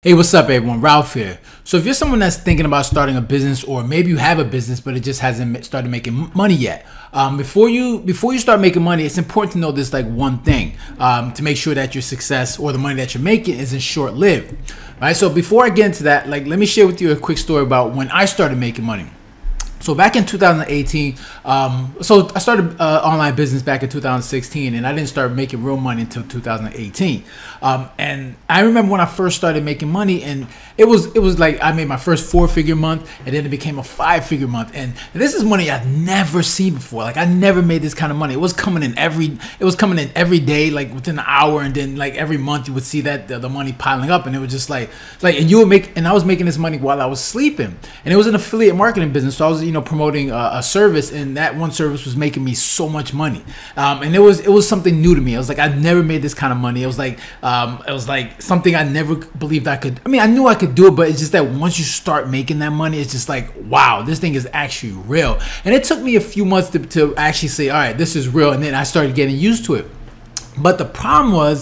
Hey, what's up everyone? Ralph here. So if you're someone that's thinking about starting a business, or maybe you have a business but it just hasn't started making money yet, before you start making money, it's important to know this one thing to make sure that your success or the money that you're making isn't short-lived. Right? So before I get into that, let me share with you a quick story about when I started making money. So back in 2018, so I started online business back in 2016, and I didn't start making real money until 2018. And I remember when I first started making money, and it was like I made my first 4-figure month, and then it became a 5-figure month. And this is money I've never seen before. Like I never made this kind of money. It was coming in every day, like within an hour, and then like every month you would see that the money piling up, and it was just and I was making this money while I was sleeping, and it was an affiliate marketing business. So I was promoting a service, and that one service was making me so much money, and it was something new to me. I was like, I've never made this kind of money. It was like something I never believed I could. I mean, I knew I could do it, but it's just that once you start making that money, it's just like, wow, this thing is actually real. And it took me a few months to actually say, all right, this is real, and then I started getting used to it. But the problem I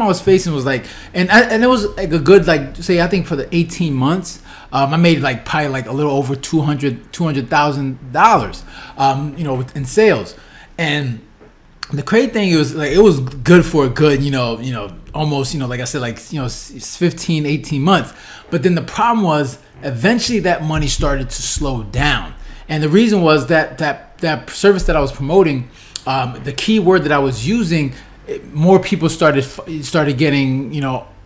was facing was and it was like a good, I think for the 18 months, I made probably a little over $200,000, in sales. And the crazy thing is it was good for a good, almost, like I said, 15, 18 months. But then the problem was eventually that money started to slow down. And the reason was that service that I was promoting, the keyword that I was using, more people started getting,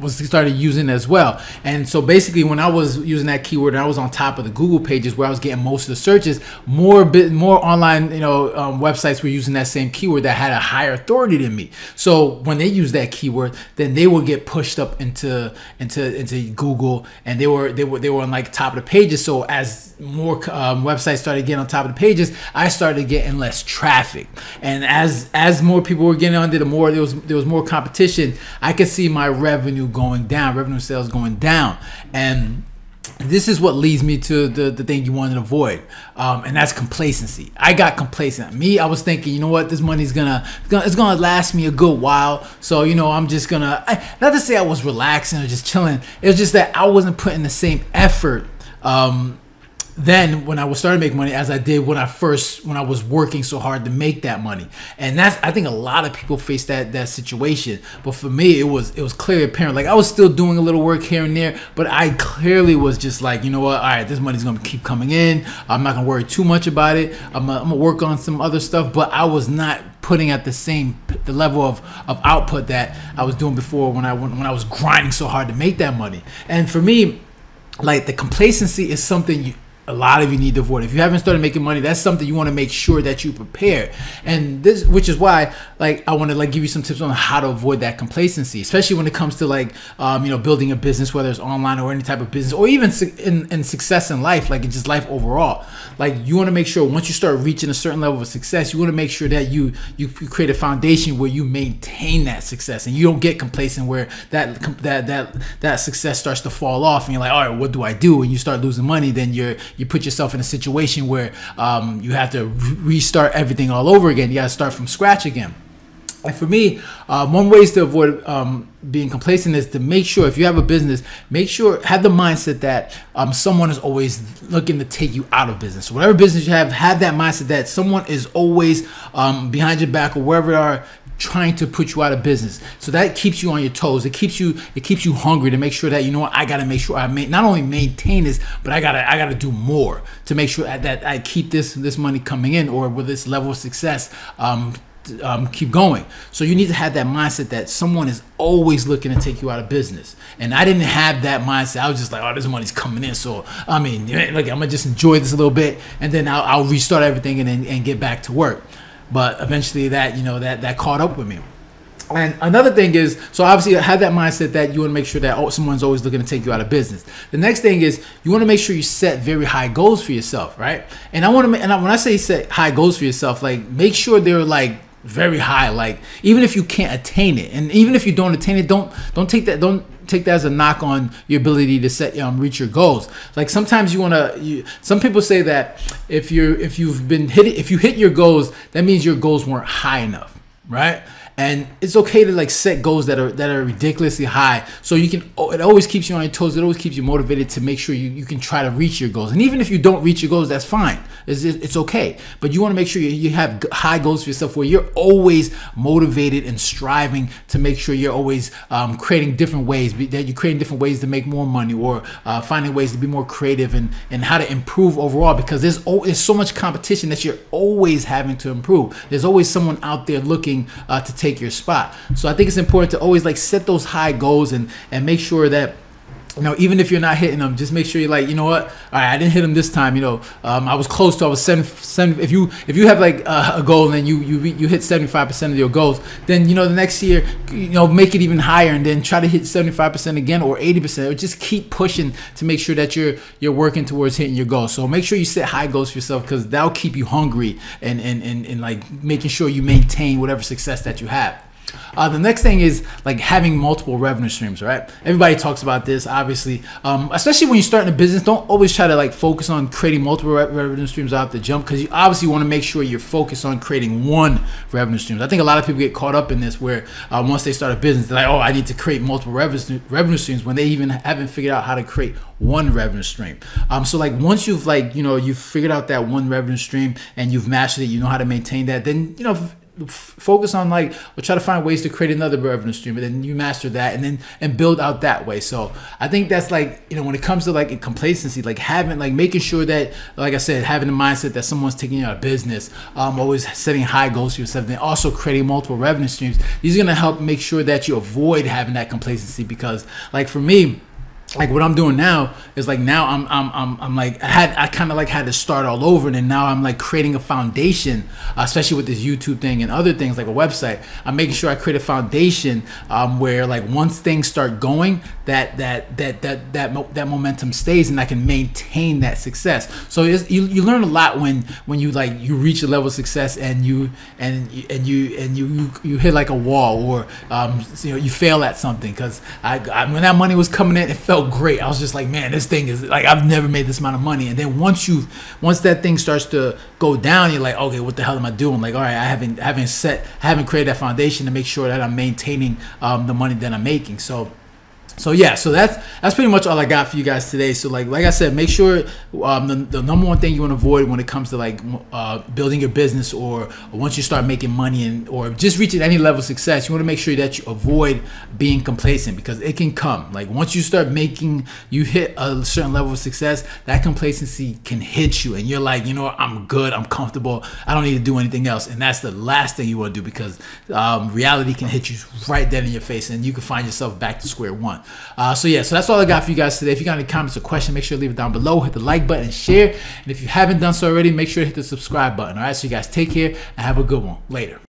started using as well. And so basically when I was using that keyword and I was on top of the Google pages where I was getting most of the searches, more online websites were using that same keyword that had a higher authority than me. So when they use that keyword, then they would get pushed up into Google, and they were on top of the pages. So as more websites started getting on top of the pages, I started getting less traffic. And as more people were getting on there, the more there was more competition, I could see my revenue going down, revenue sales going down. And this is what leads me to the thing you want to avoid, and that's complacency. I got complacent. I was thinking, you know what, this money's it's gonna last me a good while, so I'm just gonna, not to say I was relaxing or just chilling. It was just that I wasn't putting the same effort then when I started making money as I did when I was working so hard to make that money. And I think a lot of people face that situation. But for me, it was clearly apparent. I was still doing a little work here and there, but I clearly was just like, you know what, all right, this money's gonna keep coming in. I'm not gonna worry too much about it. I'm gonna work on some other stuff, but I was not putting at the level of output that I was doing before when I was grinding so hard to make that money. And for me, the complacency is something a lot of you need to avoid. If you haven't started making money, that's something you want to make sure that you prepare. And which is why I want to give you some tips on how to avoid that complacency, especially when it comes to building a business, whether it's online or any type of business, or even in success in life, in just life overall. You want to make sure once you start reaching a certain level of success, you want to make sure that you create a foundation where you maintain that success, and you don't get complacent where that success starts to fall off, and you're like, all right, what do I do? And you start losing money, then you put yourself in a situation where you have to restart everything all over again. You got to start from scratch again. And for me, one way to avoid being complacent is to make sure, if you have a business, have the mindset that someone is always looking to take you out of business. So whatever business you have that mindset that someone is always behind your back or wherever they are, trying to put you out of business. So that keeps you on your toes. It keeps you hungry to make sure that, you know what, I gotta make sure I not only maintain this, but I gotta do more to make sure that I keep this money coming in, or with this level of success keep going. So you need to have that mindset that someone is always looking to take you out of business. And I didn't have that mindset. I was just like, oh, this money's coming in, so I'm gonna just enjoy this a little bit, and then I'll restart everything and get back to work. But eventually that caught up with me. And another thing is, so obviously have that mindset that you want to make sure that someone's always looking to take you out of business. The next thing is you want to make sure you set very high goals for yourself, right? And when I say set high goals for yourself, make sure they're very high, even if you can't attain it, and even if you don't attain it, don't take that as a knock on your ability to reach your goals. Sometimes some people say that if you hit your goals, that means your goals weren't high enough, right? And it's okay to like set goals that are ridiculously high, so you can, it always keeps you on your toes. It always keeps you motivated to make sure you can try to reach your goals. And even if you don't reach your goals, that's fine. It's okay. But you want to make sure you have high goals for yourself, where you're always motivated and striving to make sure you're always creating different ways, that you're creating different ways to make more money, or finding ways to be more creative, and how to improve overall, because there's so much competition that you're always having to improve. There's always someone out there looking to take your spot. So I think it's important to always like set those high goals, and make sure that, you know, even if you're not hitting them, just make sure you're like, you know what, all right, I didn't hit them this time. You know, I was close to, I was 7. If you have like a goal, and then you hit 75% of your goals, then, you know, the next year, you know, make it even higher, and then try to hit 75% again, or 80%, or just keep pushing to make sure that you're working towards hitting your goals. So make sure you set high goals for yourself, because that'll keep you hungry, and like making sure you maintain whatever success that you have. The next thing is like having multiple revenue streams, right? Everybody talks about this, obviously, especially when you're starting a business. Don't always try to like focus on creating multiple revenue streams out the jump, because you obviously want to make sure you're focused on creating one revenue stream. I think a lot of people get caught up in this, where once they start a business, they're like, oh, I need to create multiple revenue streams, when they even haven't figured out how to create one revenue stream. So like once you've like, you know, you've figured out that one revenue stream, and you've mastered it, you know how to maintain that, then, you know, focus on like, or try to find ways to create another revenue stream, and then you master that, and build out that way. So I think that's like, you know, when it comes to like complacency, like making sure that, like I said, having the mindset that someone's taking you out of business, always setting high goals for yourself, and also creating multiple revenue streams. These are going to help make sure that you avoid having that complacency, because like for me, like what I'm doing now is like, now I'm like, I kind of like had to start all over, and then now I'm like creating a foundation, especially with this YouTube thing and other things like a website. I'm making sure I create a foundation where like once things start going, that momentum stays, and I can maintain that success. So you learn a lot when you like, you reach a level of success, and you hit like a wall, or you know, you fail at something. Because when that money was coming in, it felt great. I was just like, man, this thing is like, I've never made this amount of money. And then once that thing starts to go down, you're like, okay, what the hell am I doing? Like, all right, I haven't created that foundation to make sure that I'm maintaining the money that I'm making. So yeah, so that's pretty much all I got for you guys today. So like I said, make sure the number one thing you want to avoid when it comes to like building your business, or once you start making money, or just reaching any level of success, you want to make sure that you avoid being complacent, because it can come. Like once you start you hit a certain level of success, that complacency can hit you, and you're like, you know what, I'm good, I'm comfortable, I don't need to do anything else. And that's the last thing you want to do, because reality can hit you right then in your face, and you can find yourself back to square one. So yeah, so that's all I got for you guys today. If you got any comments or questions, make sure to leave it down below. Hit the like button and share. And if you haven't done so already, make sure to hit the subscribe button. All right, so you guys take care and have a good one. Later.